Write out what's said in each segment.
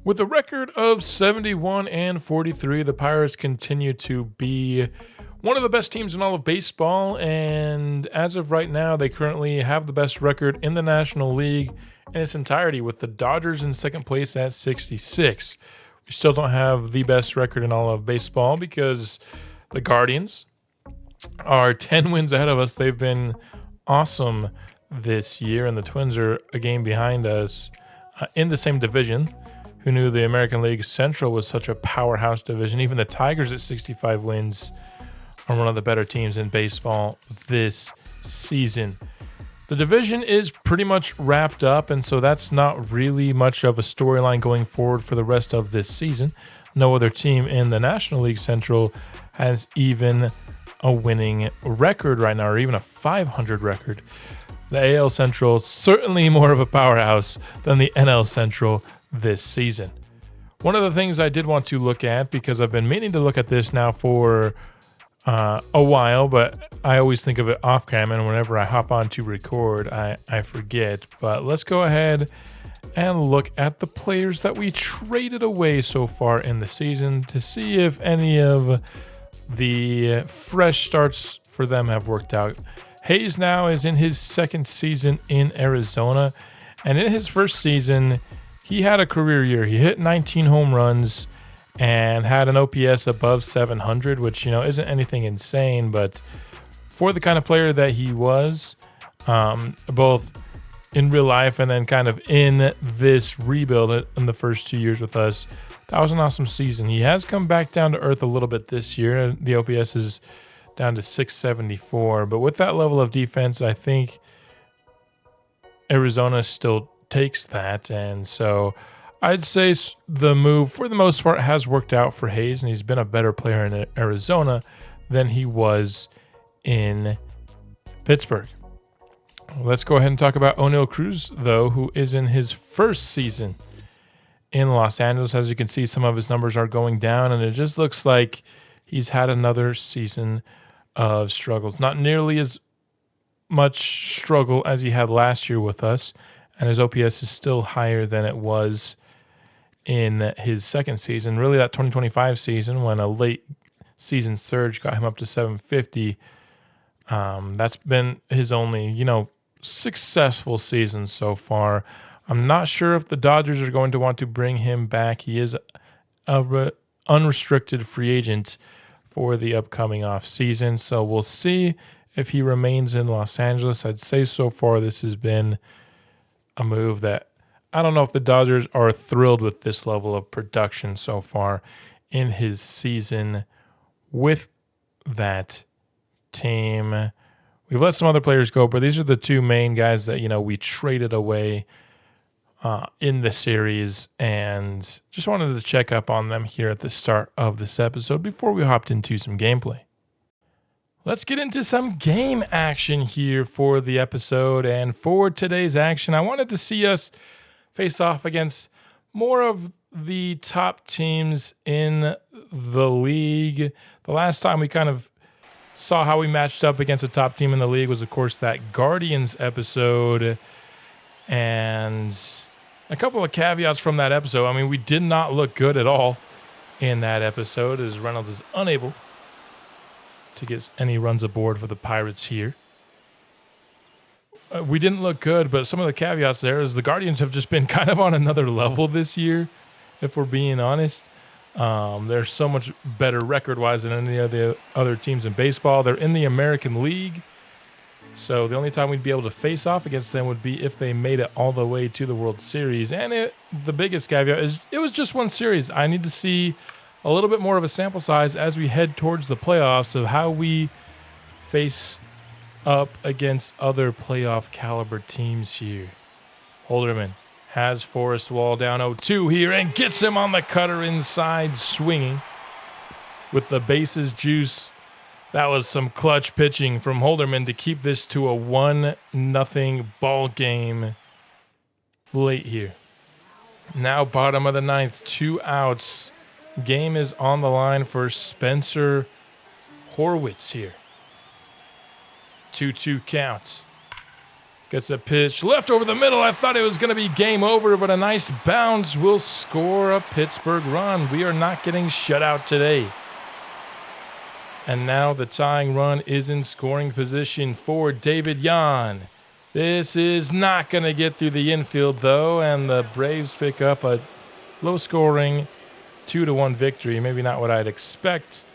With a record of 71-43, the Pirates continue to be one of the best teams in all of baseball, and as of right now, they currently have the best record in the National League in its entirety, with the Dodgers in second place at 66. We still don't have the best record in all of baseball because the Guardians are 10 wins ahead of us. They've been awesome this year, and the Twins are a game behind us in the same division. Who knew the American League Central was such a powerhouse division? Even the Tigers at 65 wins are one of the better teams in baseball this season. The division is pretty much wrapped up, and so that's not really much of a storyline going forward for the rest of this season. No other team in the National League Central has even a winning record right now, or even a 500 record. The AL Central is certainly more of a powerhouse than the NL Central this season. One of the things I did want to look at, because I've been meaning to look at this now for a while, but I always think of it off camera, and whenever I hop on to record, I forget. But let's go ahead and look at the players that we traded away so far in the season to see if any of the fresh starts for them have worked out. Hayes now is in his second season in Arizona, and in his first season, he had a career year. He hit 19 home runs and had an OPS above 700, which, isn't anything insane, but for the kind of player that he was, both in real life and then kind of in this rebuild in the first 2 years with us, that was an awesome season. He has come back down to earth a little bit this year. The OPS is down to 674, but with that level of defense, I think Arizona still takes that, and so I'd say the move for the most part has worked out for Hayes, and he's been a better player in Arizona than he was in Pittsburgh. Let's go ahead and talk about O'Neal Cruz, though, who is in his first season in Los Angeles. As you can see, some of his numbers are going down, and it just looks like he's had another season of struggles. Not nearly as much struggle as he had last year with us, and his OPS is still higher than it was in his second season. Really, that 2025 season, when a late season surge got him up to 750, that's been his only, successful season so far. I'm not sure if the Dodgers are going to want to bring him back. He is a unrestricted free agent for the upcoming offseason, so we'll see if he remains in Los Angeles. I'd say so far this has been a move that I don't know if the Dodgers are thrilled with this level of production so far in his season with that team. We've let some other players go, but these are the two main guys that, we traded away in the series, and just wanted to check up on them here at the start of this episode before we hopped into some gameplay. Let's get into some game action here for the episode, and for today's action, I wanted to see us face off against more of the top teams in the league. The last time we kind of saw how we matched up against a top team in the league was, of course, that Guardians episode, and a couple of caveats from that episode. I mean, we did not look good at all in that episode, as Reynolds is unable to get any runs aboard for the Pirates here. We didn't look good, but some of the caveats there is the Guardians have just been kind of on another level this year, if we're being honest. They're so much better record-wise than any of the other teams in baseball. They're in the American League, so the only time we'd be able to face off against them would be if they made it all the way to the World Series. And the biggest caveat is it was just one series. I need to see a little bit more of a sample size as we head towards the playoffs of how we face up against other playoff caliber teams here. Holderman has Forrest Wall down 0-2 here and gets him on the cutter inside, swinging with the bases juice. That was some clutch pitching from Holderman to keep this to a 1-0 ball game late here. Now bottom of the ninth, 2 outs. Game is on the line for Spencer Horwitz here. 2-2 counts. Gets a pitch left over the middle. I thought it was going to be game over, but a nice bounce will score a Pittsburgh run. We are not getting shut out today. And now the tying run is in scoring position for David Yan. This is not going to get through the infield, though, and the Braves pick up a low-scoring 2-1 victory. Maybe not what I'd expect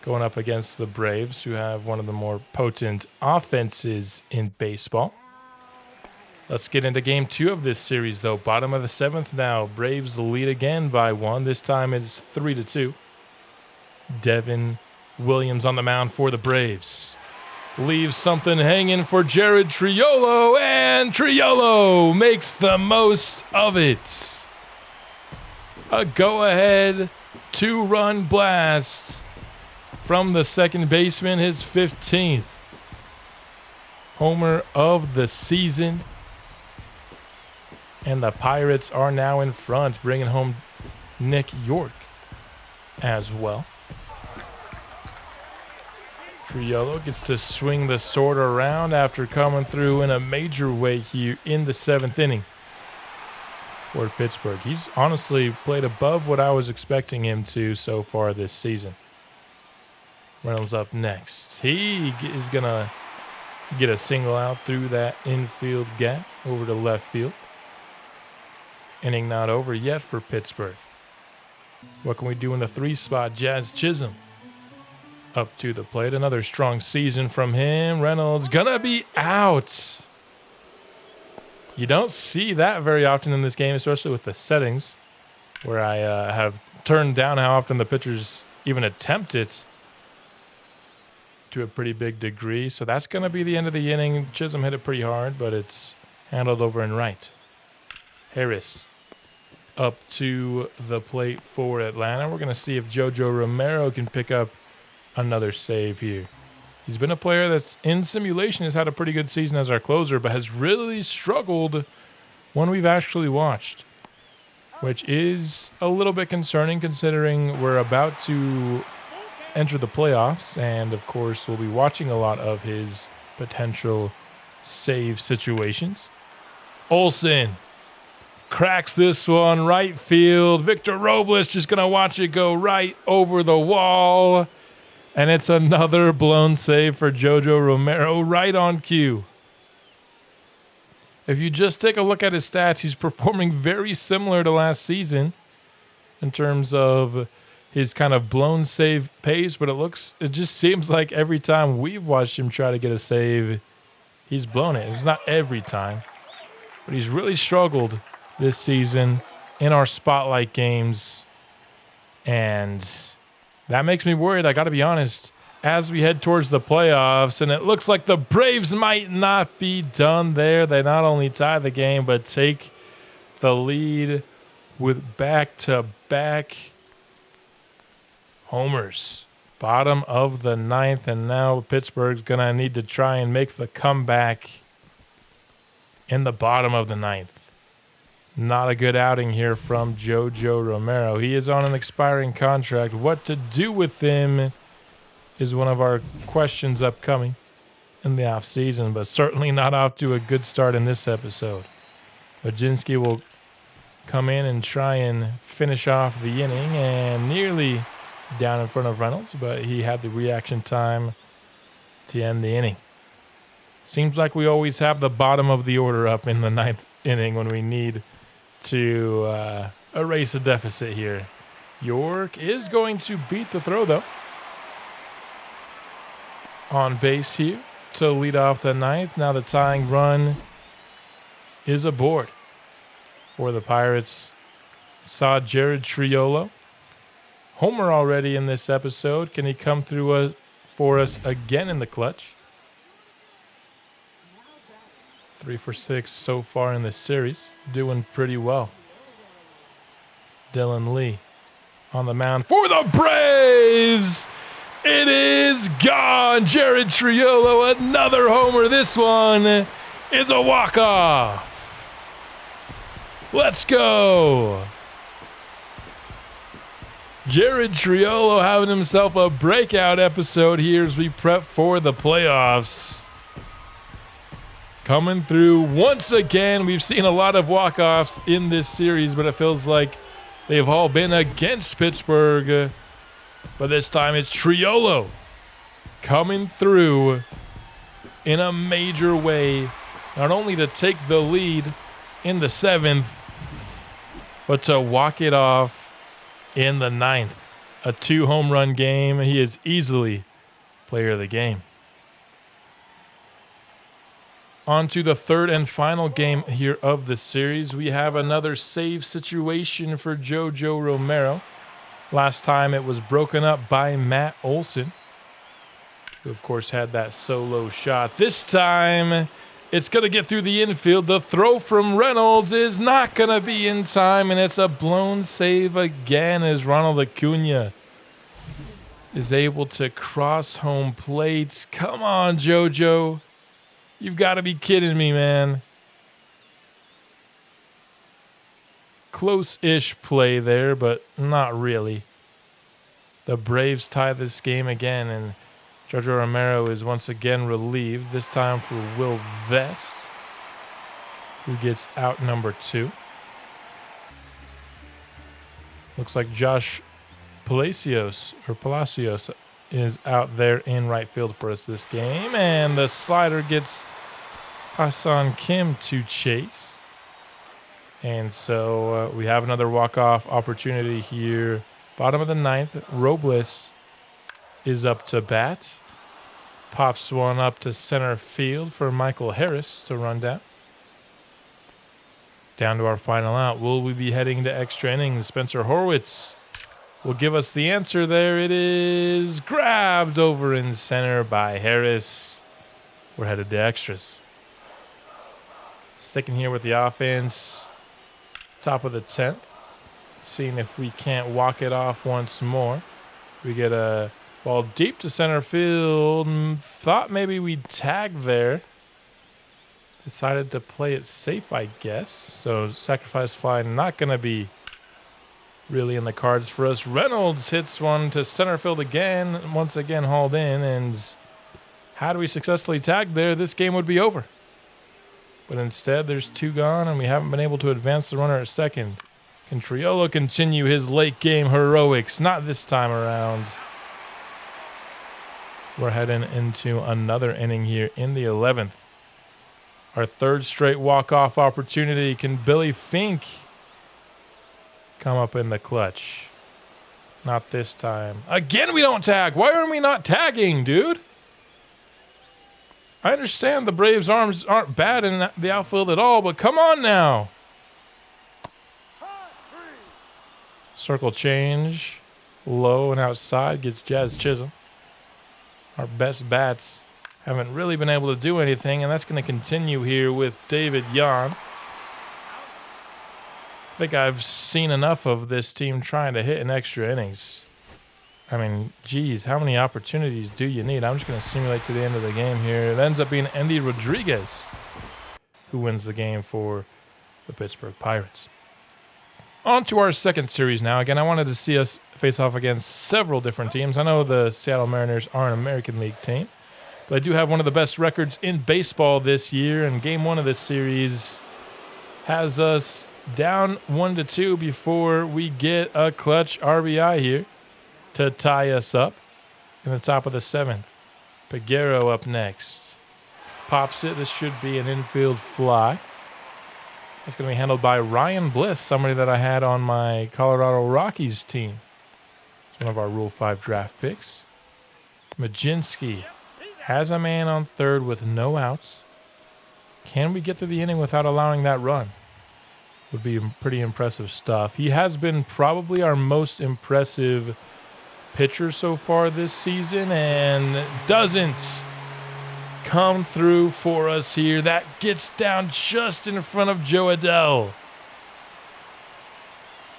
going up against the Braves, who have one of the more potent offenses in baseball. Let's get into game 2 of this series, though. Bottom of the 7th now. Braves lead again by 1. This time it's 3-2. Devin Williams on the mound for the Braves. Leaves something hanging for Jared Triolo, and Triolo makes the most of it. A go-ahead 2-run blast from the second baseman, his 15th homer of the season. And the Pirates are now in front, bringing home Nick York as well. Triolo gets to swing the sword around after coming through in a major way here in the 7th inning for Pittsburgh. He's honestly played above what I was expecting him to so far this season. Reynolds up next. He is going to get a single out through that infield gap over to left field. Inning not over yet for Pittsburgh. What can we do in the 3 spot? Jazz Chisholm up to the plate. Another strong season from him. Reynolds gonna be out. You don't see that very often in this game, especially with the settings, where I have turned down how often the pitchers even attempt it to a pretty big degree. So that's going to be the end of the inning. Chisholm hit it pretty hard, but it's handled over and right. Harris up to the plate for Atlanta. We're going to see if JoJo Romero can pick up another save here. He's been a player that's in simulation, has had a pretty good season as our closer, but has really struggled when we've actually watched, which is a little bit concerning considering we're about to enter the playoffs, and of course we'll be watching a lot of his potential save situations. Olsen cracks this one right field. Victor Robles just going to watch it go right over the wall. And it's another blown save for JoJo Romero right on cue. If you just take a look at his stats, he's performing very similar to last season in terms of his kind of blown save pace, but it just seems like every time we've watched him try to get a save, he's blown it. It's not every time, but he's really struggled this season in our spotlight games, and that makes me worried, I got to be honest, as we head towards the playoffs, and it looks like the Braves might not be done there. They not only tie the game, but take the lead with back-to-back homers. Bottom of the 9th, and now Pittsburgh's going to need to try and make the comeback in the bottom of the 9th. Not a good outing here from JoJo Romero. He is on an expiring contract. What to do with him is one of our questions upcoming in the offseason, but certainly not off to a good start in this episode. Baczynski will come in and try and finish off the inning, and nearly down in front of Reynolds, but he had the reaction time to end the inning. Seems like we always have the bottom of the order up in the 9th inning when we need to erase a deficit here. York is going to beat the throw, though. On base here to lead off the 9th. Now the tying run is aboard for the Pirates. Saw Jared Triolo. Homer already in this episode. Can he come through for us again in the clutch? 3 for 6 so far in this series. Doing pretty well. Dylan Lee on the mound for the Braves. It is gone. Jared Triolo, another homer. This one is a walk-off. Let's go. Jared Triolo having himself a breakout episode here as we prep for the playoffs. coming through once again. We've seen a lot of walk-offs in this series, but it feels like they've all been against Pittsburgh. But this time it's Triolo coming through in a major way, not only to take the lead in the 7th, but to walk it off in the 9th. A 2-home run game. He is easily player of the game. On to the 3rd and final game here of the series. We have another save situation for JoJo Romero. Last time it was broken up by Matt Olson, who of course had that solo shot. This time it's going to get through the infield. The throw from Reynolds is not going to be in time, and it's a blown save again as Ronald Acuna is able to cross home plate. Come on, JoJo. You've got to be kidding me, man. Close-ish play there, but not really. The Braves tie this game again, and JoJo Romero is once again relieved, this time for Will Vest, who gets out number 2. Looks like Josh Palacios is out there in right field for us this game, and the slider gets Hassan Kim to chase. And so we have another walk-off opportunity here. Bottom of the 9th, Robles is up to bat. Pops one up to center field for Michael Harris to run down. Down to our final out. Will we be heading to extra innings? Spencer Horwitz will give us the answer there. It is grabbed over in center by Harris. We're headed to extras. Sticking here with the offense. Top of the 10th. Seeing if we can't walk it off once more. We get a ball deep to center field. Thought maybe we'd tag there. Decided to play it safe, I guess. So sacrifice fly not going to be really in the cards for us. Reynolds hits one to center field again. Once again hauled in. And had we successfully tagged there, this game would be over. But instead, there's 2 gone, and we haven't been able to advance the runner at second. Can Triolo continue his late game heroics? Not this time around. We're heading into another inning here in the 11th. Our 3rd straight walk-off opportunity. Can Billy Fink come up in the clutch? Not this time. Again, we don't tag. Why are we not tagging, dude? I understand the Braves' arms aren't bad in the outfield at all, but come on now. Circle change. Low and outside gets Jazz Chisholm. Our best bats haven't really been able to do anything, and that's going to continue here with David Yan. I think I've seen enough of this team trying to hit in extra innings. I mean, geez, how many opportunities do you need? I'm just going to simulate to the end of the game here. It ends up being Andy Rodriguez who wins the game for the Pittsburgh Pirates. On to our 2nd series now. Again, I wanted to see us face off against several different teams. I know the Seattle Mariners are an American League team, but they do have one of the best records in baseball this year, and game 1 of this series has us down 1-2 before we get a clutch RBI here to tie us up in the top of the 7th. Peguero up next. Pops it. This should be an infield fly. It's going to be handled by Ryan Bliss, somebody that I had on my Colorado Rockies team. It's one of our Rule 5 draft picks. Majinski has a man on 3rd with no outs. Can we get through the inning without allowing that run? Would be pretty impressive stuff. He has been probably our most impressive pitcher so far this season, and doesn't come through for us here. That gets down just in front of Joe Adell.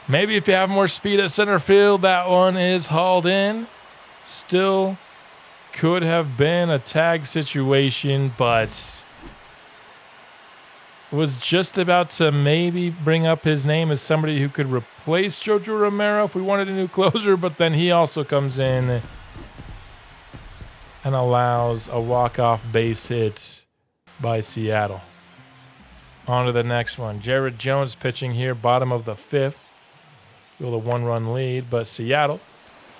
Maybe if you have more speed at center field, that one is hauled in. Still could have been a tag situation, but was just about to maybe bring up his name as somebody who could replace JoJo Romero if we wanted a new closer, but then he also comes in and allows a walk-off base hit by Seattle. On to the next one. Jared Jones pitching here, bottom of the 5th. With a 1-run lead, but Seattle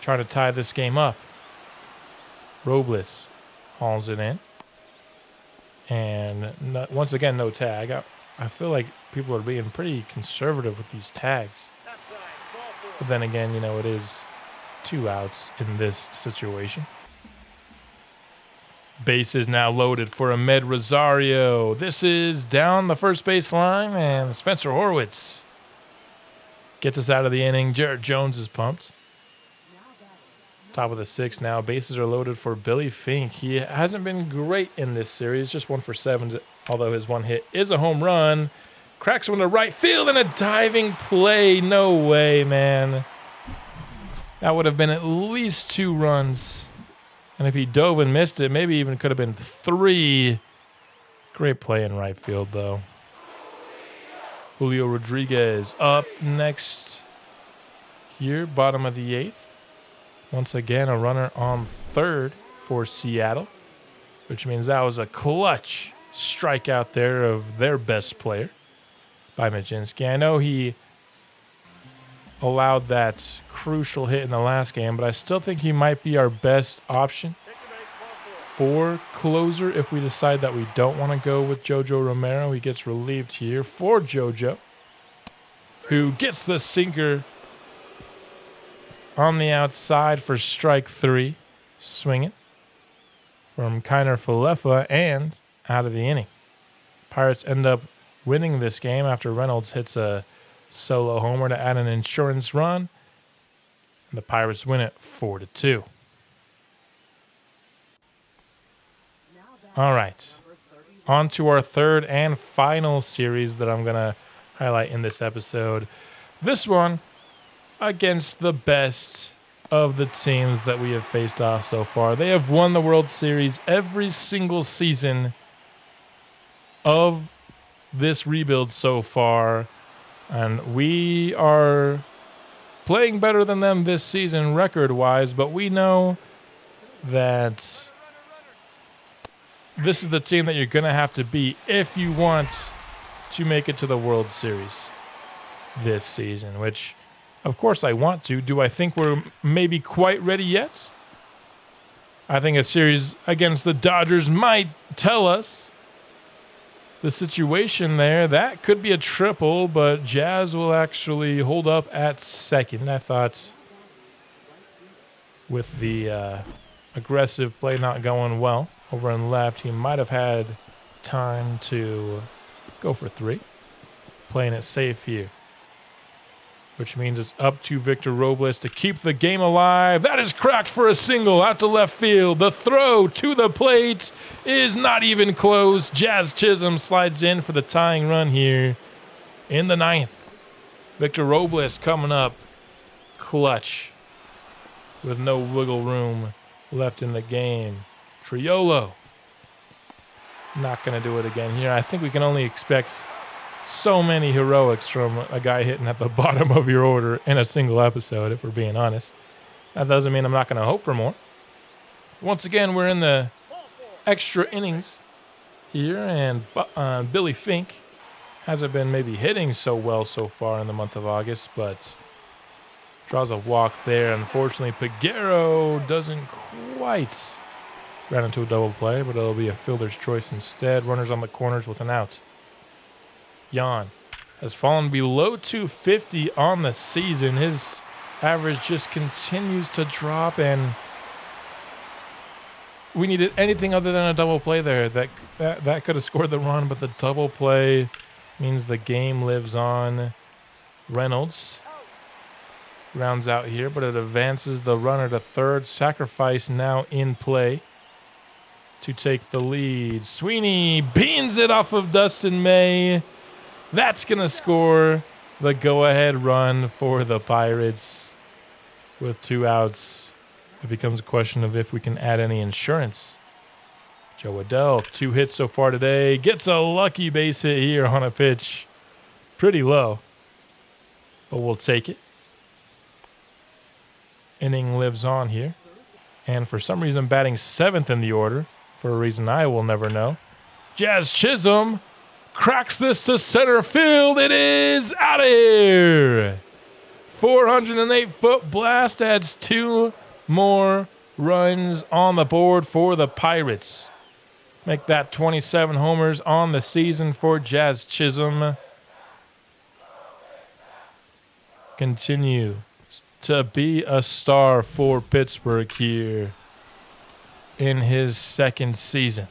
trying to tie this game up. Robles hauls it in. And once again, no tag. I feel like people are being pretty conservative with these tags. But then again, it is 2 outs in this situation. Base is now loaded for Ahmed Rosario. This is down the first base line, and Spencer Horwitz gets us out of the inning. Jared Jones is pumped. Top of the 6th now. Bases are loaded for Billy Fink. He hasn't been great in this series. Just 1 for 7, although his one hit is a home run. Cracks one to right field and a diving play. No way, man. That would have been at least 2 runs. And if he dove and missed it, maybe even could have been 3. Great play in right field, though. Julio Rodriguez up next here, bottom of the 8th. Once again, a runner on 3rd for Seattle, which means that was a clutch strikeout there of their best player by Majinski. I know he allowed that crucial hit in the last game, but I still think he might be our best option for closer if we decide that we don't want to go with JoJo Romero. He gets relieved here for JoJo, who gets the sinker on the outside for strike 3. Swinging from Kiner Falefa and out of the inning. Pirates end up winning this game after Reynolds hits a solo homer to add an insurance run. And the Pirates win it 4-2. All right. On to our 3rd and final series that I'm going to highlight in this episode. This one against the best of the teams that we have faced off so far. They have won the World Series every single season of this rebuild so far. And we are playing better than them this season record-wise, but we know that this is the team that you're going to have to beat if you want to make it to the World Series this season, which, of course, I want to. Do I think we're maybe quite ready yet? I think a series against the Dodgers might tell us the situation there. That could be a triple, but Jazz will actually hold up at 2nd. I thought with the aggressive play not going well over on left, he might have had time to go for 3. Playing it safe here, which means it's up to Victor Robles to keep the game alive. That is cracked for a single out to left field. The throw to the plate is not even close. Jazz Chisholm slides in for the tying run here in the 9th. Victor Robles coming up clutch with no wiggle room left in the game. Triolo not going to do it again here. I think we can only expect so many heroics from a guy hitting at the bottom of your order in a single episode, if we're being honest. That doesn't mean I'm not going to hope for more. Once again, we're in the extra innings here, and Billy Fink hasn't been maybe hitting so well so far in the month of August, but draws a walk there. Unfortunately, Peguero doesn't quite run into a double play, but it'll be a fielder's choice instead. Runners on the corners with an out. Jan has fallen below 250 on the season. His average just continues to drop, and we needed anything other than a double play there. That could have scored the run, but the double play means the game lives on. Reynolds rounds out here, but it advances the runner to 3rd. Sacrifice now in play to take the lead. Sweeney beans it off of Dustin May. That's going to score the go-ahead run for the Pirates. With 2 outs, it becomes a question of if we can add any insurance. Joe Adell, 2 hits so far today. Gets a lucky base hit here on a pitch. Pretty low, but we'll take it. Inning lives on here. And for some reason, batting 7th in the order, for a reason I will never know, Jazz Chisholm cracks this to center field. It is out of here. 408-foot blast adds 2 more runs on the board for the Pirates. Make that 27 homers on the season for Jazz Chisholm. Continue to be a star for Pittsburgh here in his second season.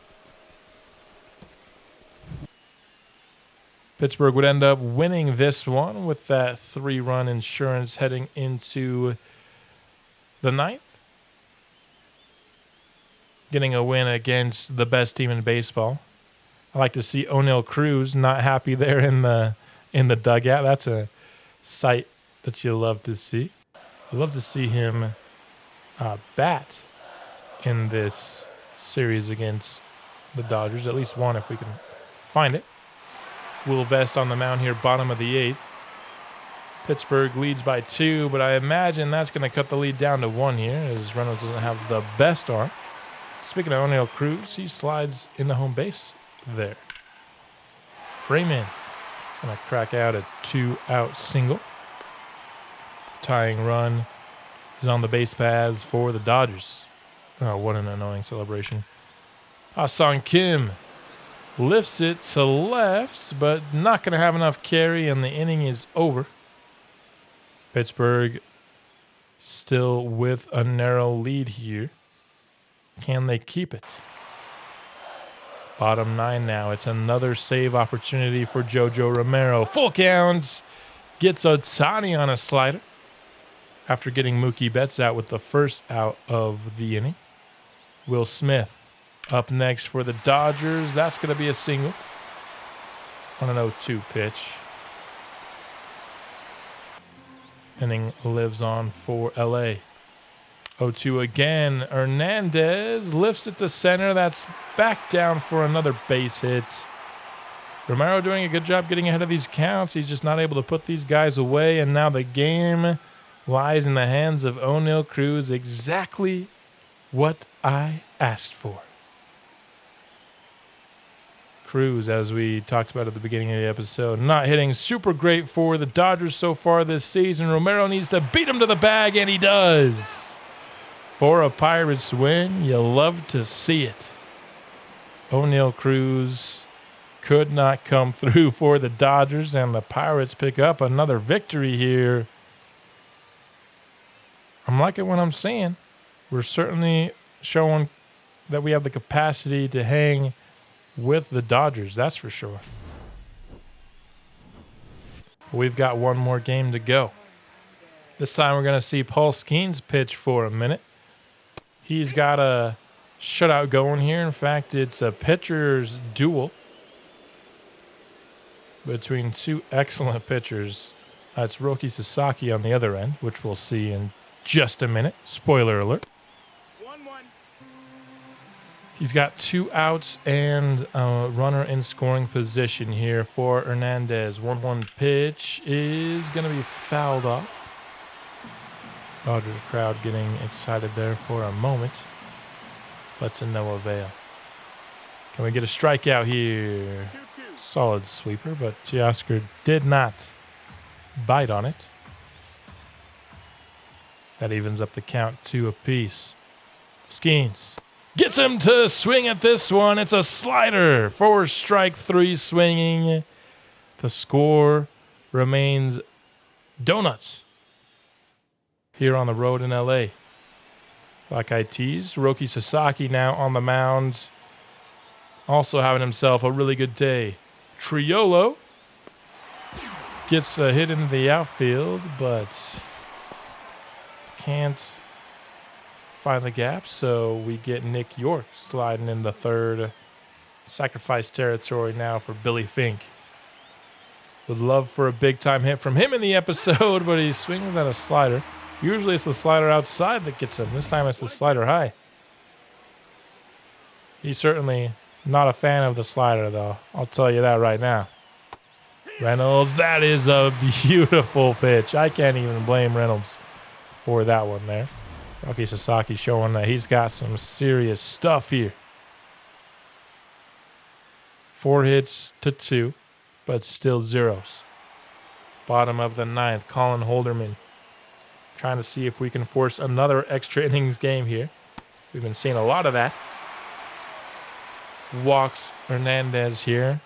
Pittsburgh would end up winning this one with that 3-run insurance heading into the ninth. Getting a win against the best team in baseball. I like to see O'Neill Cruz not happy there in the dugout. That's a sight that you love to see. I love to see him bat in this series against the Dodgers. At least one if we can find it. Will Vest on the mound here, bottom of the 8th. Pittsburgh leads by 2, but I imagine that's going to cut the lead down to 1 here as Reynolds doesn't have the best arm. Speaking of O'Neill Cruz, he slides into home base there. Freeman going to crack out a 2-out single. Tying run is on the base paths for the Dodgers. Oh, what an annoying celebration. Ha-Sung Kim lifts it to left, but not going to have enough carry, and the inning is over. Pittsburgh still with a narrow lead here. Can they keep it? Bottom 9 now. It's another save opportunity for JoJo Romero. Full counts. Gets Ohtani on a slider after getting Mookie Betts out with the first out of the inning. Will Smith up next for the Dodgers. That's going to be a single on an 0-2 pitch. Inning lives on for LA. 0-2 again. Hernandez lifts it to center. That's back down for another base hit. Romero doing a good job getting ahead of these counts. He's just not able to put these guys away. And now the game lies in the hands of O'Neill Cruz. Exactly what I asked for. Cruz, as we talked about at the beginning of the episode, not hitting super great for the Dodgers so far this season. Romero needs to beat him to the bag, and he does. For a Pirates win, you love to see it. O'Neill Cruz could not come through for the Dodgers, and the Pirates pick up another victory here. I'm liking what I'm seeing. We're certainly showing that we have the capacity to hang with the Dodgers, that's for sure. We've got one more game to go. This time we're going to see Paul Skenes pitch for a minute. He's got a shutout going here. In fact, it's a pitcher's duel between 2 excellent pitchers. It's Roki Sasaki on the other end, which we'll see in just a minute. Spoiler alert. He's got 2 outs and a runner in scoring position here for Hernandez. 1-1 pitch is going to be fouled off. Dodgers crowd getting excited there for a moment, but to no avail. Can we get a strikeout here? 2-2. Solid sweeper, but Teoscar did not bite on it. That evens up the count 2 apiece. Skenes gets him to swing at this one. It's a slider for strike 3 swinging. The score remains donuts here on the road in LA. Like I teased, Roki Sasaki now on the mound. Also having himself a really good day. Triolo gets a hit into the outfield, but can't find the gap, so we get Nick York sliding in the third. Sacrifice territory now for Billy Fink. Would love for a big-time hit from him in the episode, but he swings at a slider. Usually it's the slider outside that gets him. This time it's the slider high. He's certainly not a fan of the slider, though. I'll tell you that right now. Reynolds, that is a beautiful pitch. I can't even blame Reynolds for that one there. Roki Sasaki showing that he's got some serious stuff here. 4 hits to 2, but still zeros. Bottom of the 9th, Colin Holderman trying to see if we can force another extra innings game here. We've been seeing a lot of that. Walks Hernandez here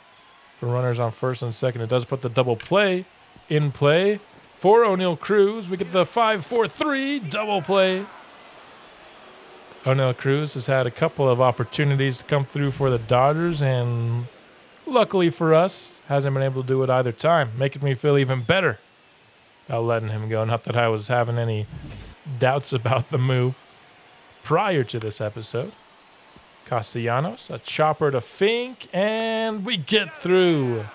for runners on first and second. It does put the double play in play for O'Neal Cruz. We get the 5-4-3 double play. O'Neal Cruz has had a couple of opportunities to come through for the Dodgers, and luckily for us, hasn't been able to do it either time, making me feel even better about letting him go. Not that I was having any doubts about the move prior to this episode. Castellanos, a chopper to Fink, and we get through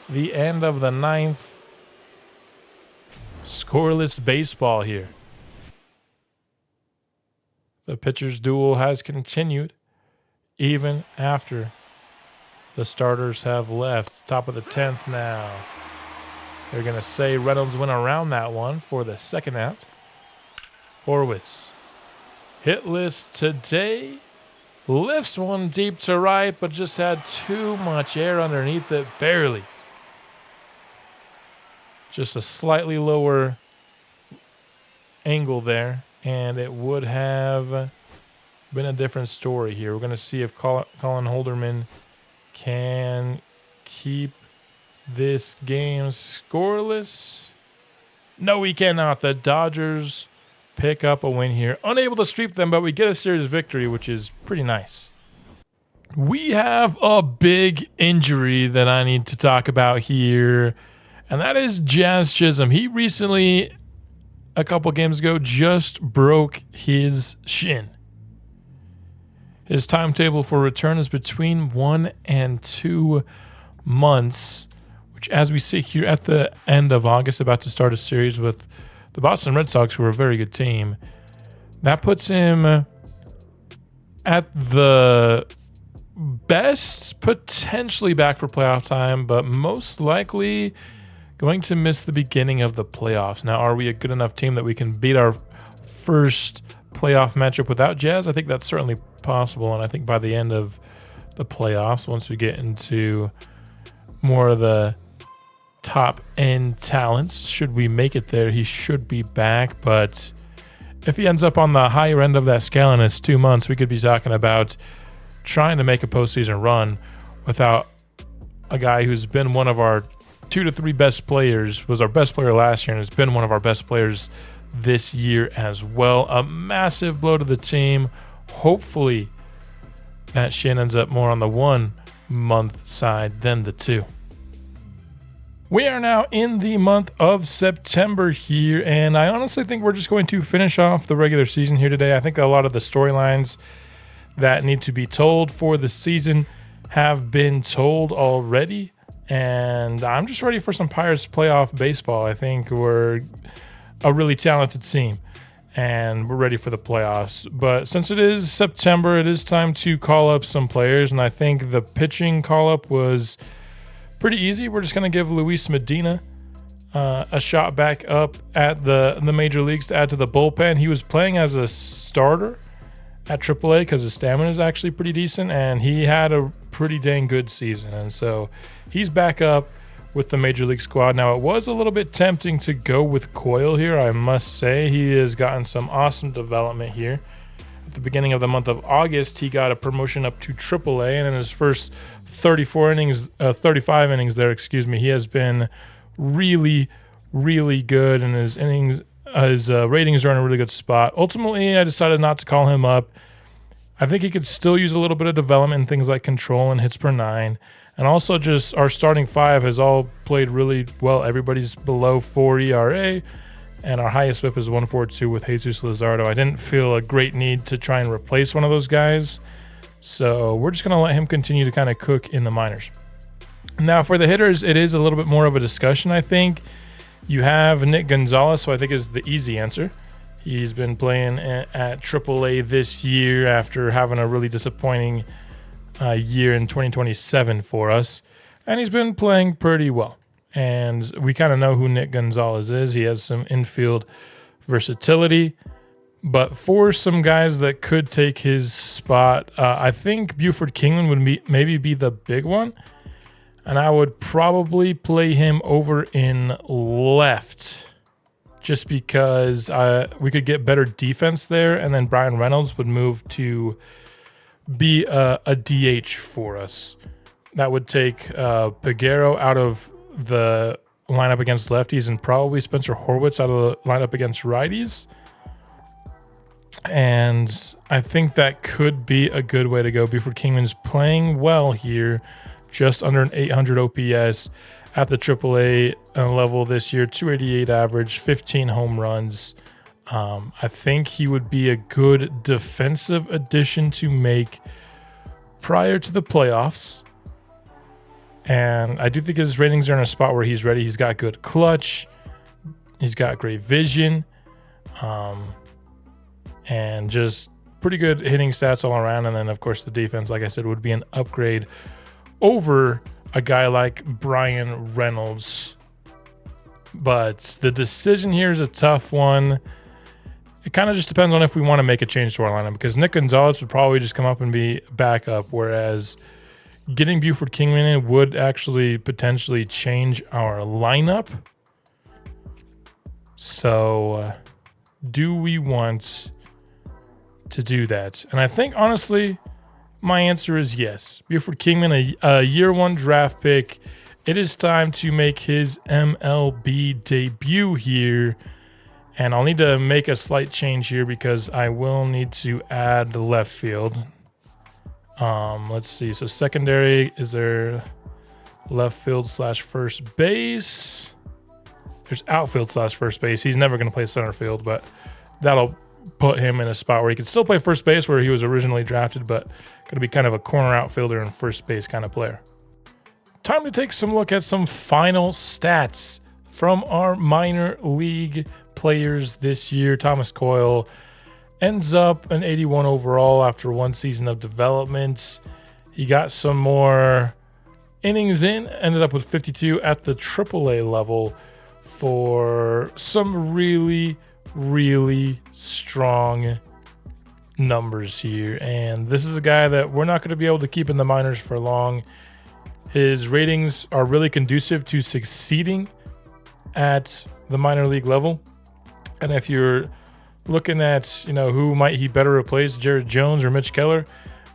the end of the 9th. Scoreless baseball here. The pitcher's duel has continued even after the starters have left. Top of the 10th now. They're going to say Reynolds went around that one for the second out. Horwitz. Hitless today. Lifts one deep to right, but just had too much air underneath it. Barely. Just a slightly lower angle there, and it would have been a different story here. We're going to see if Colin Holderman can keep this game scoreless. No, he cannot. The Dodgers pick up a win here. Unable to sweep them, but we get a series victory, which is pretty nice. We have a big injury that I need to talk about here, and that is Jazz Chisholm. He recently, a couple games ago, just broke his shin. His timetable for return is between 1 and 2 months, which, as we sit here at the end of August, about to start a series with the Boston Red Sox, who are a very good team, that puts him at the best, potentially back for playoff time, but most likely going to miss the beginning of the playoffs. Now, are we a good enough team that we can beat our first playoff matchup without Jazz? I think that's certainly possible, and I think by the end of the playoffs, once we get into more of the top end talents, should we make it there, he should be back. But if he ends up on the higher end of that scale and it's 2 months, we could be talking about trying to make a postseason run without a guy who's been one of our 2 to 3 best players, was our best player last year and has been one of our best players this year as well. A massive blow to the team. Hopefully that shin ends up more on the 1 month side than the 2. We are now in the month of September here, and I honestly think we're just going to finish off the regular season here today. I think a lot of the storylines that need to be told for the season have been told already, and I'm just ready for some Pirates playoff baseball. I think we're a really talented team, and we're ready for the playoffs. But since it is September, it is time to call up some players, and I think the pitching call-up was pretty easy. We're just going to give Luis Medina a shot back up at the major leagues to add to the bullpen. He was playing as a starter at AAA because his stamina is actually pretty decent, and he had a pretty dang good season. And so he's back up with the major league squad. Now, it was a little bit tempting to go with Coyle here, I must say. He has gotten some awesome development here. At the beginning of the month of August, he got a promotion up to AAA, and in his first 35 innings there, he has been really, really good, and his ratings are in a really good spot. Ultimately, I decided not to call him up. I think he could still use a little bit of development in things like control and hits per 9. And also just our starting 5 has all played really well. Everybody's below 4 ERA, and our highest whip is 1.42 with Jesus Luzardo. I didn't feel a great need to try and replace one of those guys, so we're just going to let him continue to kind of cook in the minors. Now, for the hitters, it is a little bit more of a discussion, I think. You have Nick Gonzalez, who I think is the easy answer. He's been playing at AAA this year after having a really disappointing year in 2027 for us, and he's been playing pretty well. And we kind of know who Nick Gonzalez is. He has some infield versatility, but for some guys that could take his spot, I think Buford Kingman would maybe be the big one. And I would probably play him over in left just because we could get better defense there. And then Brian Reynolds would move to be a DH for us. That would take Peguero out of the lineup against lefties and probably Spencer Horwitz out of the lineup against righties. And I think that could be a good way to go. Buford Kingman's playing well here, just under an 800 OPS at the AAA level this year, 288 average, 15 home runs. I think he would be a good defensive addition to make prior to the playoffs. And I do think his ratings are in a spot where he's ready. He's got good clutch. He's got great vision. And just pretty good hitting stats all around. And then, of course, the defense, like I said, would be an upgrade over a guy like Brian Reynolds. But the decision here is a tough one. It kind of just depends on if we want to make a change to our lineup, because Nick Gonzalez would probably just come up and be backup, whereas getting Buford Kingman in would actually potentially change our lineup. So do we want to do that? And I think, honestly, my answer is yes. Buford Kingman, a year one draft pick. It is time to make his MLB debut here. And I'll need to make a slight change here because I will need to add the left field. Let's see. So secondary, is there left field / first base? There's outfield / first base. He's never going to play center field, but that'll put him in a spot where he could still play first base where he was originally drafted, but going to be kind of a corner outfielder and first base kind of player. Time to take some look at some final stats from our minor league players this year. Thomas Coyle ends up an 81 overall after one season of development. He got some more innings in, ended up with 52 at the AAA level for some really, really strong numbers here. And this is a guy that we're not going to be able to keep in the minors for long. His ratings are really conducive to succeeding at the minor league level. And if you're looking at, who might he better replace, Jared Jones or Mitch Keller,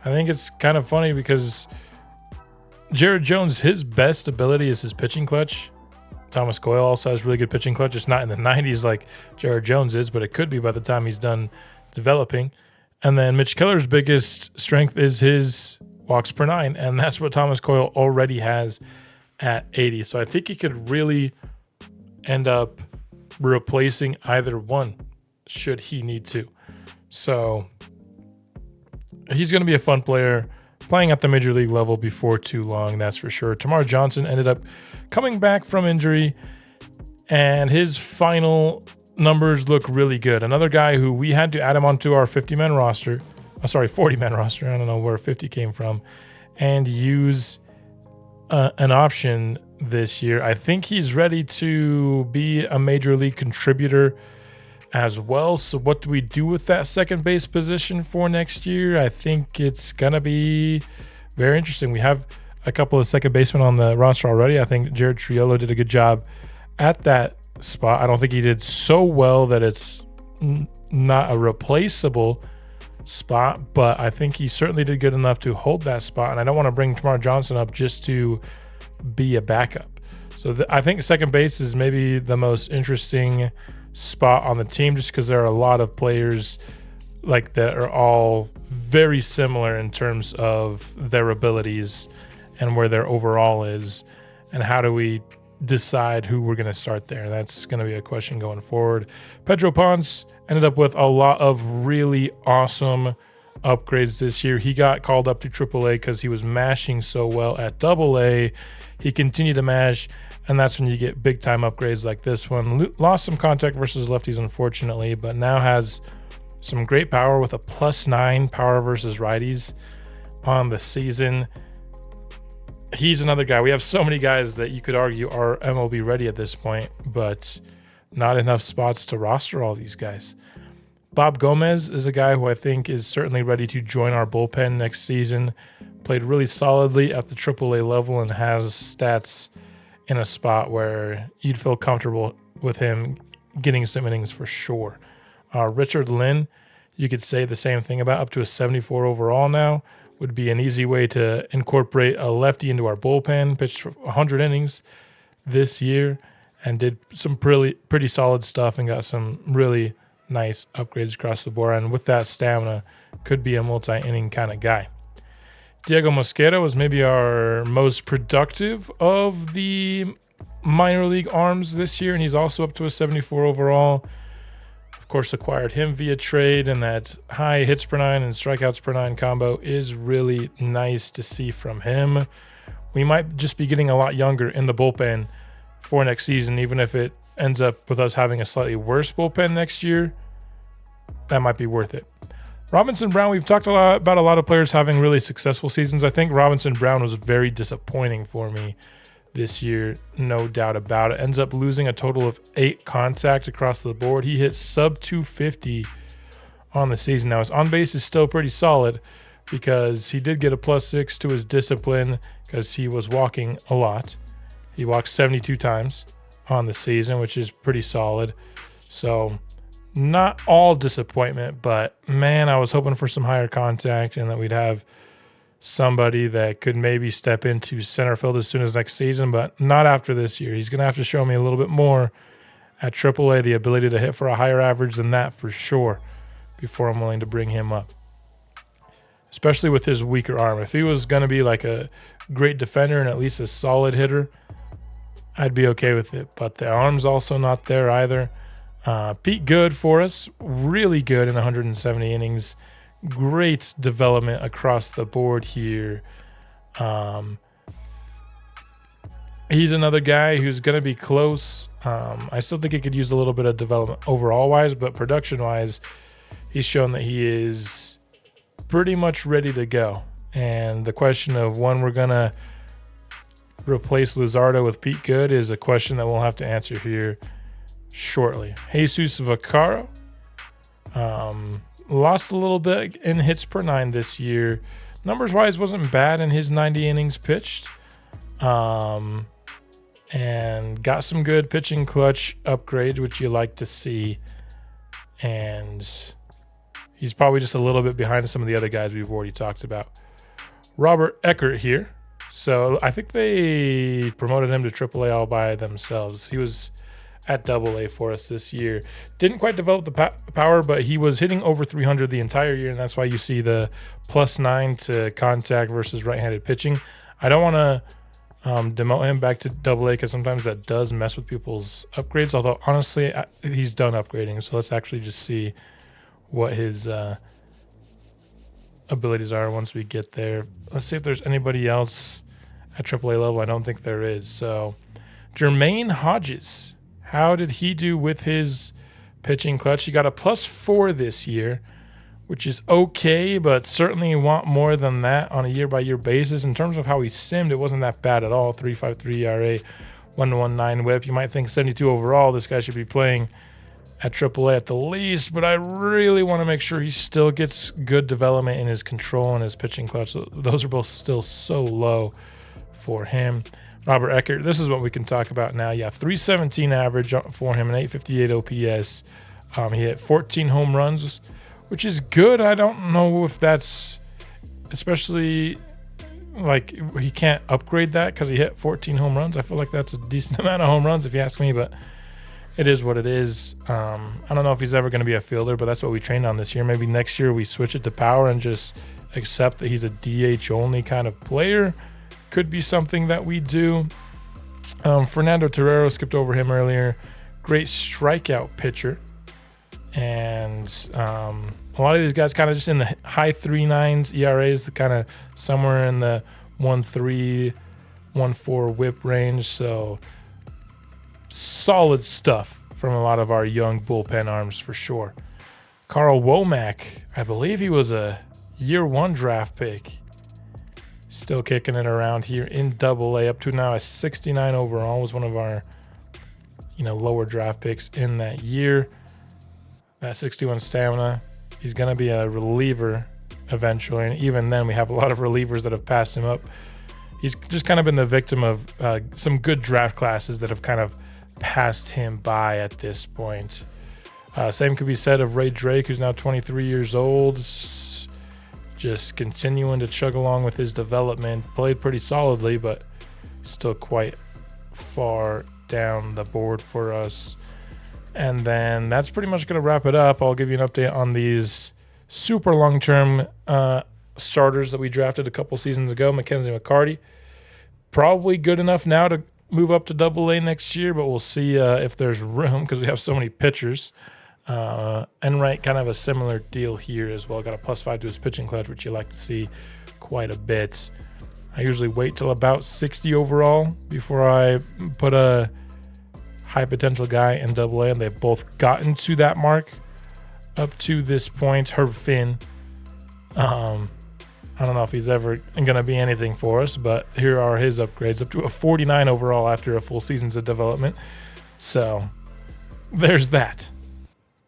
I think it's kind of funny because Jared Jones, his best ability is his pitching clutch. Thomas Coyle also has really good pitching clutch. It's not in the 90s like Jared Jones is, but it could be by the time he's done developing. And then Mitch Keller's biggest strength is his walks per 9, and that's what Thomas Coyle already has at 80. So I think he could really end up replacing either one should he need to. So he's going to be a fun player playing at the major league level before too long, that's for sure. Tamar Johnson ended up coming back from injury, and his final numbers look really good. Another guy who we had to add him onto our 40-man roster. I don't know where 50 came from, and use an option this year. I think he's ready to be a major league contributor as well. So what do we do with that second base position for next year? I think it's going to be very interesting. We have a couple of second basemen on the roster already. I think Jared Triolo did a good job at that spot. I don't think he did so well that it's not a replaceable spot, but I think he certainly did good enough to hold that spot. And I don't want to bring Tamar Johnson up just to be a backup. So I think second base is maybe the most interesting spot on the team, just because there are a lot of players like that are all very similar in terms of their abilities and where their overall is, and how do we decide who we're going to start there. That's going to be a question going forward. Pedro Ponce ended up with a lot of really awesome upgrades this year. He got called up to AAA because he was mashing so well at AA. He continued to mash, and that's when you get big time upgrades like this one. Lost some contact versus lefties, unfortunately, but now has some great power with a +9 power versus righties on the season. He's another guy. We have so many guys that you could argue are MLB ready at this point, but not enough spots to roster all these guys. Bob Gomez is a guy who I think is certainly ready to join our bullpen next season. played really solidly at the AAA level and has stats in a spot where you'd feel comfortable with him getting some innings for sure. Richard Lynn, you could say the same thing about, up to a 74 overall now. Would be an easy way to incorporate a lefty into our bullpen. Pitched for 100 innings this year and did some pretty solid stuff and got some really nice upgrades across the board. And with that stamina, could be a multi-inning kind of guy. Diego Mosquera was maybe our most productive of the minor league arms this year, and he's also up to a 74 overall. Of course, acquired him via trade, and that high hits per nine and strikeouts per nine combo is really nice to see from him. We might just be getting a lot younger in the bullpen for next season, even if it ends up with us having a slightly worse bullpen next year. That might be worth it. Robinson Brown, we've talked about a lot of players having really successful seasons. I think Robinson Brown was very disappointing for me this year, no doubt about it. Ends up losing a total of 8 contacts across the board. He hit sub 250 on the season. Now, his on base is still pretty solid because he did get a +6 to his discipline because he was walking a lot. He walked 72 times on the season, which is pretty solid. So, not all disappointment, but man, I was hoping for some higher contact and that we'd have somebody that could maybe step into center field as soon as next season, but not after this year. He's going to have to show me a little bit more at AAA, the ability to hit for a higher average than that for sure, before I'm willing to bring him up, especially with his weaker arm. If he was going to be like a great defender and at least a solid hitter, I'd be okay with it, but the arm's also not there either. Pete Good for us, really good in 170 innings. Great development across the board here. He's another guy who's going to be close. I still think he could use a little bit of development overall-wise, but production-wise, he's shown that he is pretty much ready to go. And the question of when we're going to replace Luzardo with Pete Good is a question that we'll have to answer here shortly. Jesus Vaccaro lost a little bit in hits per nine this year. Numbers wise wasn't bad in his 90 innings pitched, and got some good pitching clutch upgrades, which you like to see. And he's probably just a little bit behind some of the other guys we've already talked about. Robert Eckert here. So I think they promoted him to AAA all by themselves. He was at AA for us this year. Didn't quite develop the power, but he was hitting over 300 the entire year, and that's why you see the +9 to contact versus right-handed pitching. I don't want to demote him back to AA because sometimes that does mess with people's upgrades, although honestly, he's done upgrading, so let's actually just see what his abilities are once we get there. Let's see if there's anybody else at AAA level. I don't think there is. So Jermaine Hodges, how did he do with his pitching clutch? He got a +4 this year, which is okay, but certainly want more than that on a year-by-year basis. In terms of how he simmed, it wasn't that bad at all. 3.53 ERA, 1.19 WHIP. You might think 72 overall, this guy should be playing at AAA at the least, but I really want to make sure he still gets good development in his control and his pitching clutch. Those are both still so low for him. Robert Eckert, this is what we can talk about now. Yeah, 317 average for him, an 858 OPS. He hit 14 home runs, which is good. I don't know if that's, especially like he can't upgrade that because he hit 14 home runs. I feel like that's a decent amount of home runs if you ask me, but it is what it is. I don't know if he's ever going to be a fielder, but that's what we trained on this year. Maybe next year we switch it to power and just accept that he's a DH only kind of player. Could be something that we do. Fernando Torrero, skipped over him earlier. Great strikeout pitcher. And a lot of these guys kind of just in the high 3.9s ERAs, kind of somewhere in the 1.3, 1.4 whip range. So solid stuff from a lot of our young bullpen arms for sure. Carl Womack, I believe he was a year 1 draft pick. Still kicking it around here in AA, up to now a 69 overall. Was one of our, lower draft picks in that year. That 61 stamina. He's going to be a reliever eventually. And even then, we have a lot of relievers that have passed him up. He's just kind of been the victim of some good draft classes that have kind of passed him by at this point. Same could be said of Ray Drake, who's now 23 years old. Just continuing to chug along with his development. Played pretty solidly, but still quite far down the board for us. And then that's pretty much going to wrap it up. I'll give you an update on these super long-term starters that we drafted a couple seasons ago. Mackenzie McCarty, probably good enough now to move up to Double-A next year, but we'll see if there's room because we have so many pitchers. Enright, kind of a similar deal here as well. Got a +5 to his pitching clutch, which you like to see quite a bit. I usually wait till about 60 overall before I put a high potential guy in Double-A, and they've both gotten to that mark up to this point. Herb Finn, I don't know if he's ever going to be anything for us, but here are his upgrades, up to a 49 overall after a full season's of development. So there's that.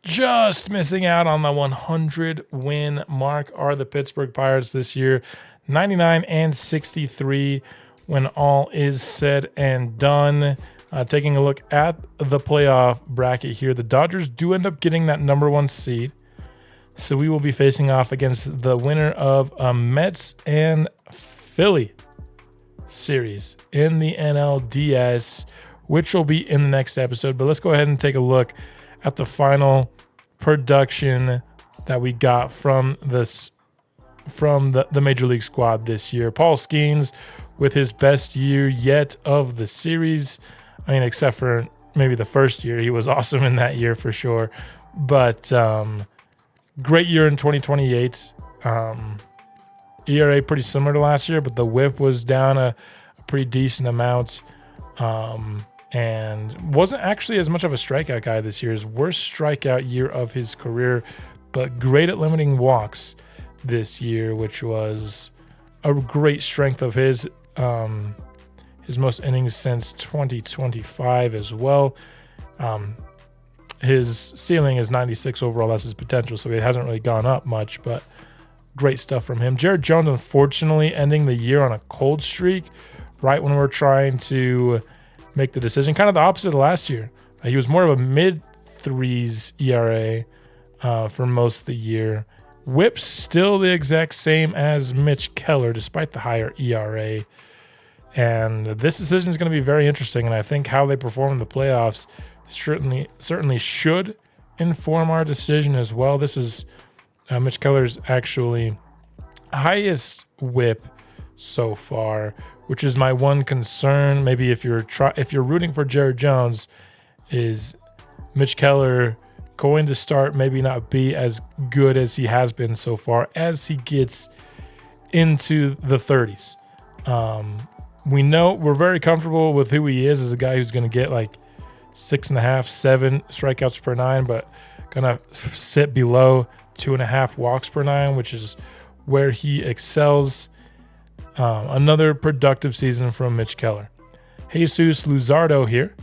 Just missing out on the 100 win mark are the Pittsburgh Pirates this year, 99-63 when all is said and done. Taking a look at the playoff bracket here, the Dodgers do end up getting that number 1 seed. So we will be facing off against the winner of a Mets and Philly series in the NLDS, which will be in the next episode. But let's go ahead and take a look at the final production that we got from the Major League squad this year. Paul Skenes with his best year yet of the series. I mean, except for maybe the first year. He was awesome in that year for sure. But great year in 2028. ERA pretty similar to last year, but the whip was down a pretty decent amount. And wasn't actually as much of a strikeout guy this year. His worst strikeout year of his career, but great at limiting walks this year, which was a great strength of his. His most innings since 2025 as well. His ceiling is 96 overall. That's his potential, so he hasn't really gone up much, but great stuff from him. Jared Jones, unfortunately, ending the year on a cold streak right when we're trying to make the decision. Kind of the opposite of last year. He was more of a mid-threes ERA for most of the year. Whip's still the exact same as Mitch Keller, despite the higher ERA. And this decision is going to be very interesting, and I think how they perform in the playoffs certainly should inform our decision as well. This is Mitch Keller's actually highest whip so far, which is my one concern. Maybe if you're rooting for Jared Jones, is Mitch Keller going to start maybe not be as good as he has been so far as he gets into the 30s. We know we're very comfortable with who he is as a guy who's going to get like 6.5, 7 strikeouts per 9, but gonna sit below 2.5 walks per 9, which is where he excels. Another productive season from Mitch Keller. Jesus Luzardo here,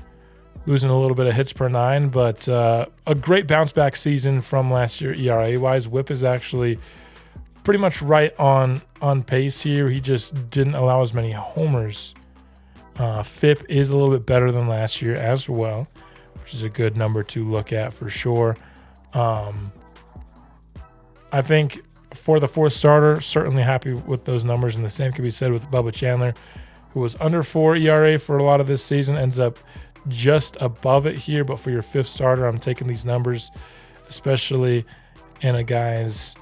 losing a little bit of hits per 9, but a great bounce back season from last year ERA-wise. Whip is actually pretty much right on pace here. He just didn't allow as many homers. FIP is a little bit better than last year as well, which is a good number to look at for sure. I think for the fourth starter, certainly happy with those numbers, and the same can be said with Bubba Chandler, who was under 4 ERA for a lot of this season, ends up just above it here. But for your fifth starter, I'm taking these numbers, especially in a guy's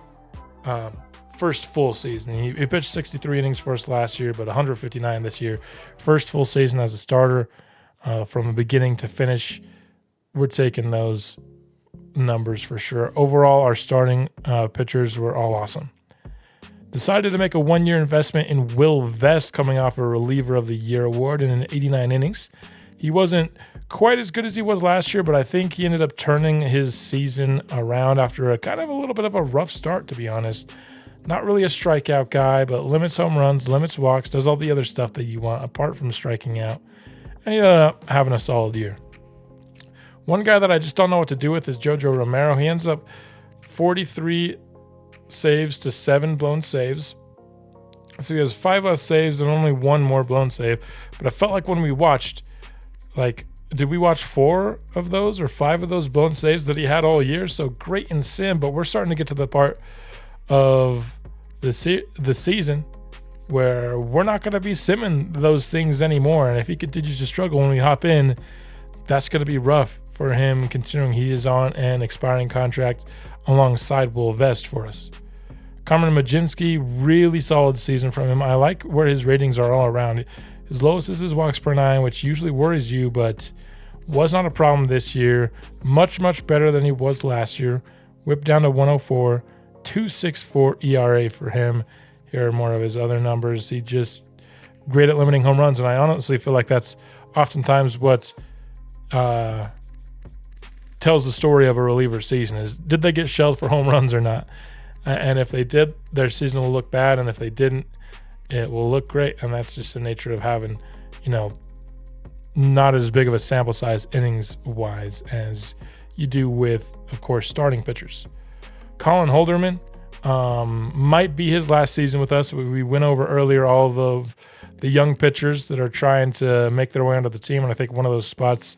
first full season. He pitched 63 innings for us last year, but 159 this year. First full season as a starter from beginning to finish. We're taking those numbers for sure. Overall, our starting pitchers were all awesome. Decided to make a 1-year investment in Will Vest, coming off a Reliever of the Year award in 89 innings. He wasn't quite as good as he was last year, but I think he ended up turning his season around after a kind of a little bit of a rough start, to be honest. Not really a strikeout guy, but limits home runs, limits walks, does all the other stuff that you want apart from striking out. And he ended up having a solid year. One guy that I just don't know what to do with is JoJo Romero. He ends up 43 saves to 7 blown saves. So he has 5 less saves and only 1 more blown save. But I felt like when we watched, did we watch 4 of those or 5 of those blown saves that he had all year? So great in sim, but we're starting to get to the part of the season where we're not going to be simming those things anymore. And if he continues to struggle when we hop in, that's going to be rough for him, considering he is on an expiring contract alongside Will Vest for us. Cameron Majinski, really solid season from him. I like where his ratings are all around. His lowest is his walks per 9, which usually worries you, but was not a problem this year. Much, much better than he was last year. Whipped down to 104, 2.64 ERA for him. Here are more of his other numbers. He just great at limiting home runs, and I honestly feel like that's oftentimes what tells the story of a reliever season is, did they get shelled for home runs or not? And if they did, their season will look bad, and if they didn't, it will look great. And that's just the nature of having, not as big of a sample size innings-wise as you do with, of course, starting pitchers. Colin Holderman might be his last season with us. We went over earlier all of the young pitchers that are trying to make their way onto the team, and I think one of those spots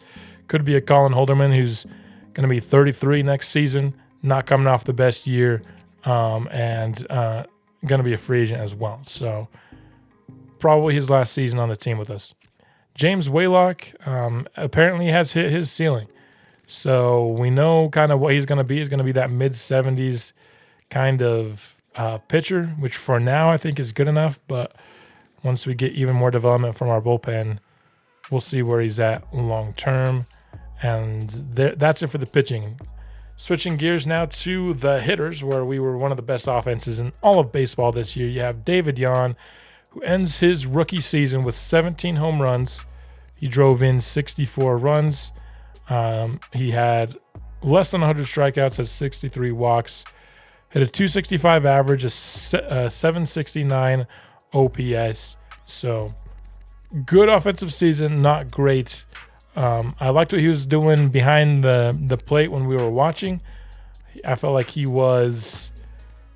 could be a Colin Holderman, who's going to be 33 next season, not coming off the best year, and going to be a free agent as well. So probably his last season on the team with us. James Waylock apparently has hit his ceiling. So we know kind of what he's going to be. He's going to be that mid-70s kind of pitcher, which for now I think is good enough. But once we get even more development from our bullpen, we'll see where he's at long term. And that's it for the pitching. Switching gears now to the hitters, where we were one of the best offenses in all of baseball this year. You have David Yan, who ends his rookie season with 17 home runs. He drove in 64 runs. He had less than 100 strikeouts, had 63 walks, hit a 265 average, a 769 OPS. So good offensive season, not great. I liked what he was doing behind the plate when we were watching. I felt like he was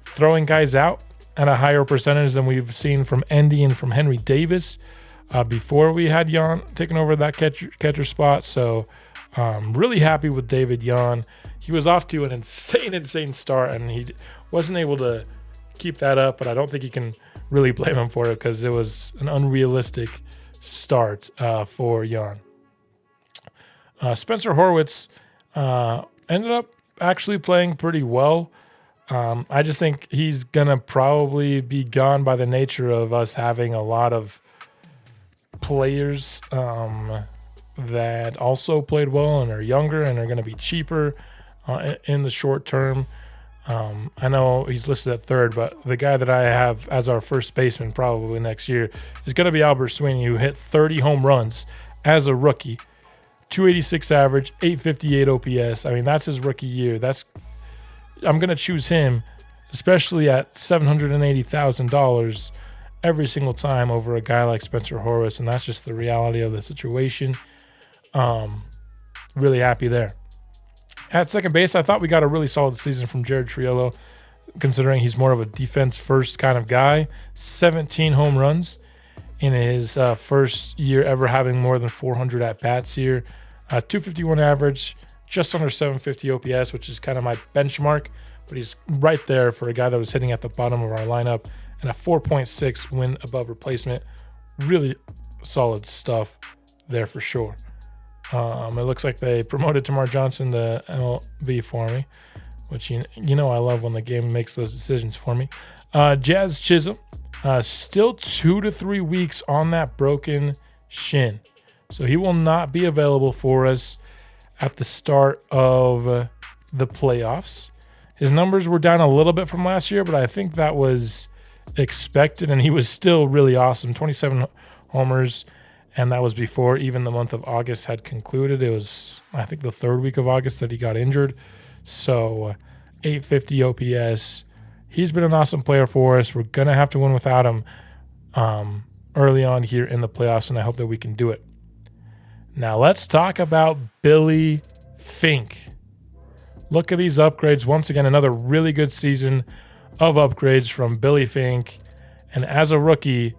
throwing guys out at a higher percentage than we've seen from Endy and from Henry Davis before we had Yan taking over that catcher spot. So really happy with David Yan. He was off to an insane start, and he wasn't able to keep that up, but I don't think you can really blame him for it because it was an unrealistic start for Yan. Spencer Horwitz ended up actually playing pretty well. I just think he's going to probably be gone by the nature of us having a lot of players that also played well and are younger and are going to be cheaper in the short term. I know he's listed at third, but the guy that I have as our first baseman probably next year is going to be Albert Sweeney, who hit 30 home runs as a rookie. 286 average, 858 OPS. I mean, that's his rookie year. I'm going to choose him, especially at $780,000 every single time over a guy like Spencer Horwitz, and that's just the reality of the situation. Really happy there. At second base, I thought we got a really solid season from Jared Triolo, considering he's more of a defense-first kind of guy. 17 home runs in his first year ever having more than 400 at-bats here. 251 average, just under 750 OPS, which is kind of my benchmark, but he's right there for a guy that was hitting at the bottom of our lineup, and a 4.6 win above replacement. Really solid stuff there for sure. It looks like they promoted Tamar Johnson to MLB for me, which you know I love when the game makes those decisions for me. Jazz Chisholm, still 2 to 3 weeks on that broken shin. So he will not be available for us at the start of the playoffs. His numbers were down a little bit from last year, but I think that was expected, and he was still really awesome. 27 homers, and that was before even the month of August had concluded. It was, I think, the third week of August that he got injured. So 850 OPS. He's been an awesome player for us. We're going to have to win without him early on here in the playoffs, and I hope that we can do it. Now let's talk about Billy Fink. Look at these upgrades. Once again, another really good season of upgrades from Billy Fink. And as a rookie,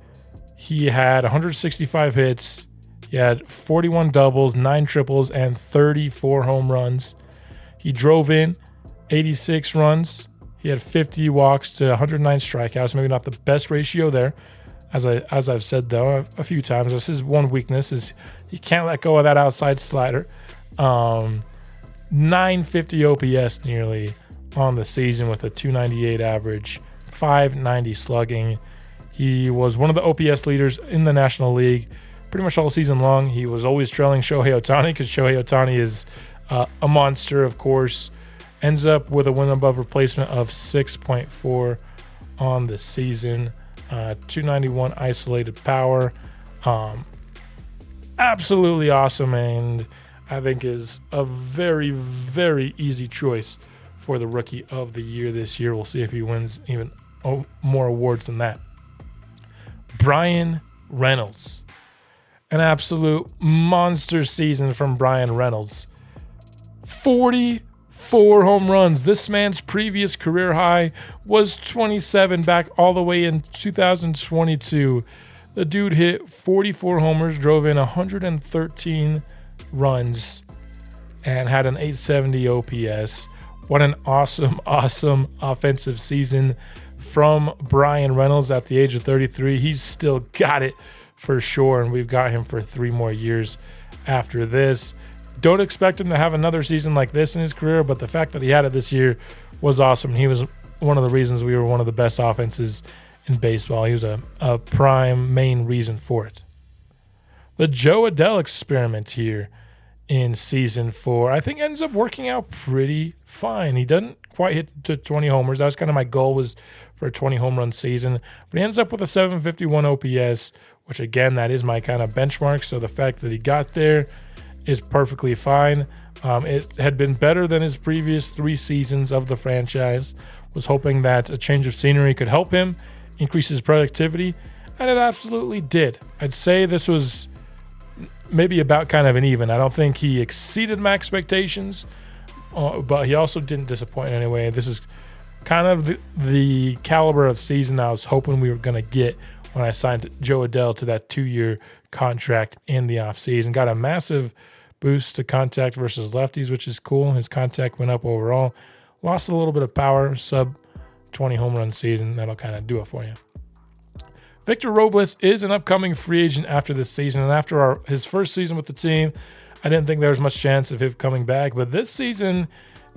he had 165 hits. He had 41 doubles, 9 triples, and 34 home runs. He drove in 86 runs. He had 50 walks to 109 strikeouts. Maybe not the best ratio there. As I've said, though, a few times, that's his one weakness is he can't let go of that outside slider. 950 OPS nearly on the season with a 298 average, 590 slugging. He was one of the OPS leaders in the National League pretty much all season long. He was always trailing Shohei Ohtani because Shohei Ohtani is a monster, of course. Ends up with a win above replacement of 6.4 on the season. 291 isolated power. Absolutely awesome, and I think is a very, very easy choice for the Rookie of the Year this year. We'll see if he wins even more awards than that. Brian Reynolds. An absolute monster season from Brian Reynolds. 44 home runs. This man's previous career high was 27 back all the way in 2022. The dude hit 44 homers, drove in 113 runs, and had an 870 OPS. What an awesome, awesome offensive season from Brian Reynolds at the age of 33. He's still got it for sure, and we've got him for 3 more years after this. Don't expect him to have another season like this in his career, but the fact that he had it this year was awesome. He was one of the reasons we were one of the best offenses in baseball. He was a prime main reason for it. The Joe Adell experiment here in season 4, I think ends up working out pretty fine. He doesn't quite hit to 20 homers. That was kind of my goal, was for a 20 home run season, but he ends up with a 751 OPS, which again, that is my kind of benchmark. So the fact that he got there is perfectly fine. It had been better than his previous 3 seasons of the franchise. Was hoping that a change of scenery could help him increase his productivity, and it absolutely did. I'd say this was maybe about kind of an even. I don't think he exceeded my expectations, but he also didn't disappoint in any way. This is kind of the caliber of season I was hoping we were going to get when I signed Joe Adell to that 2-year contract in the offseason. Got a massive boost to contact versus lefties, which is cool. His contact went up overall. Lost a little bit of power, sub 20 home run season. That'll kind of do it for you. Victor Robles is an upcoming free agent after this season, and after his first season with the team, I didn't think there was much chance of him coming back, but this season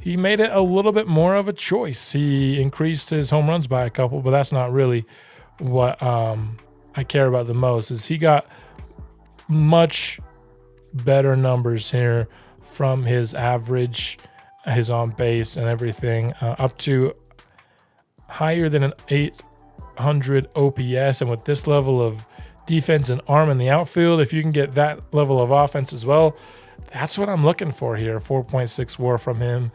he made it a little bit more of a choice. He increased his home runs by a couple, but that's not really what I care about the most. Is he got much better numbers here from his average, his on base and everything, up to higher than an 800 OPS. And with this level of defense and arm in the outfield, if you can get that level of offense as well, that's what I'm looking for here. 4.6 WAR from him.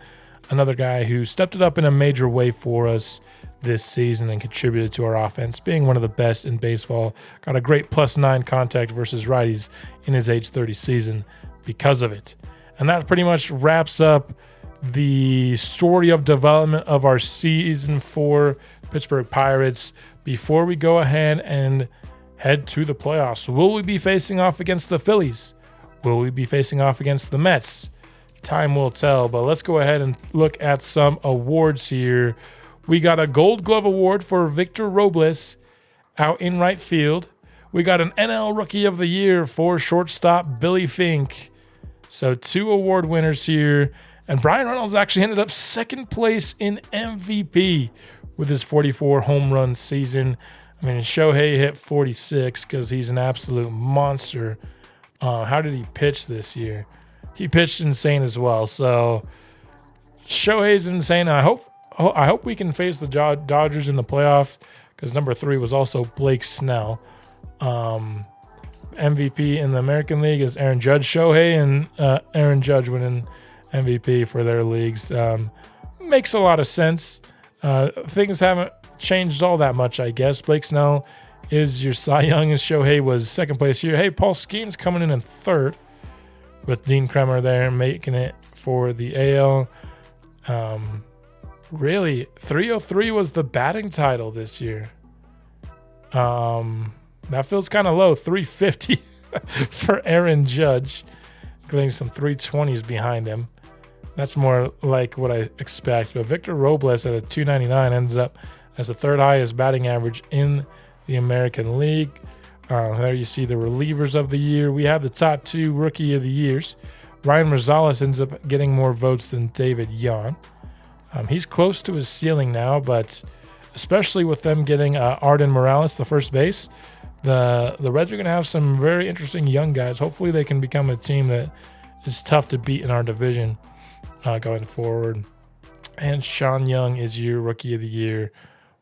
Another guy who stepped it up in a major way for us this season and contributed to our offense, being one of the best in baseball. Got a great +9 contact versus righties in his age 30 season because of it. And that pretty much wraps up the story of development of our season 4 Pittsburgh Pirates. Before we go ahead and head to the playoffs, will we be facing off against the Phillies? Will we be facing off against the Mets? Time will tell, but let's go ahead and look at some awards here. We got a Gold Glove Award for Victor Robles out in right field. We got an NL Rookie of the Year for shortstop Billy Fink. So 2 award winners here. And Brian Reynolds actually ended up second place in MVP with his 44 home run season. I mean, Shohei hit 46 because he's an absolute monster. How did he pitch this year? He pitched insane as well. So Shohei's insane. I hope we can face the Dodgers in the playoffs, because number 3 was also Blake Snell. MVP in the American League is Aaron Judge. Shohei and Aaron Judge winning MVP for their leagues. Makes a lot of sense. Things haven't changed all that much, I guess. Blake Snell is your Cy Young, and Shohei was second place here. Hey, Paul Skenes coming in third, with Dean Kremer there making it for the AL. Really, 303 was the batting title this year. That feels kind of low. 350 for Aaron Judge, getting some 320s behind him. That's more like what I expect. But Victor Robles at a 299 ends up as the third highest batting average in the American League. There you see the relievers of the year. We have the top 2 rookie of the years. Ryan Rosales ends up getting more votes than David Young. He's close to his ceiling now, but especially with them getting Arden Morales, the first base, the Reds are going to have some very interesting young guys. Hopefully they can become a team that is tough to beat in our division going forward. And Sean Young is your Rookie of the Year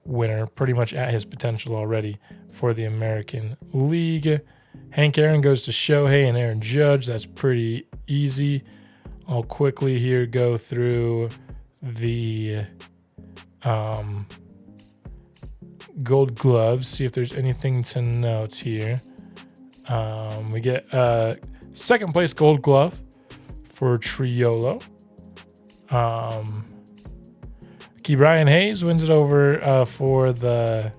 winner, pretty much at his potential already for the American League. Hank Aaron goes to Shohei and Aaron Judge. That's pretty easy. I'll quickly here go through the Gold Gloves, see if there's anything to note here. We get second place Gold Glove for Triolo. Brian Hayes wins it over for the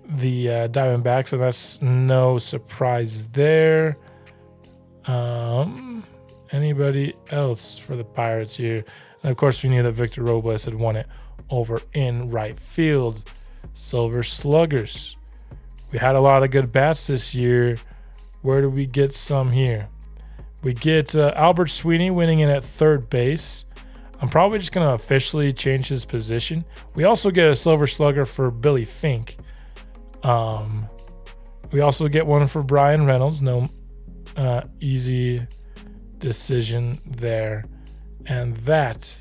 Diamondbacks, and that's no surprise there. Anybody else for the Pirates here? And of course, we knew that Victor Robles had won it over in right field. Silver Sluggers. We had a lot of good bats this year. Where do we get some here? We get Albert Sweeney winning it at third base. I'm probably just going to officially change his position. We also get a Silver Slugger for Billy Fink. We also get one for Brian Reynolds. No easy decision there. And that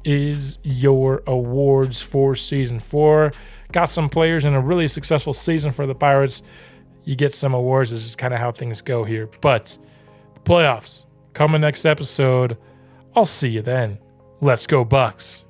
is your awards for Season 4. Got some players in a really successful season for the Pirates. You get some awards. This is kind of how things go here. But playoffs coming next episode. I'll see you then. Let's go Bucks.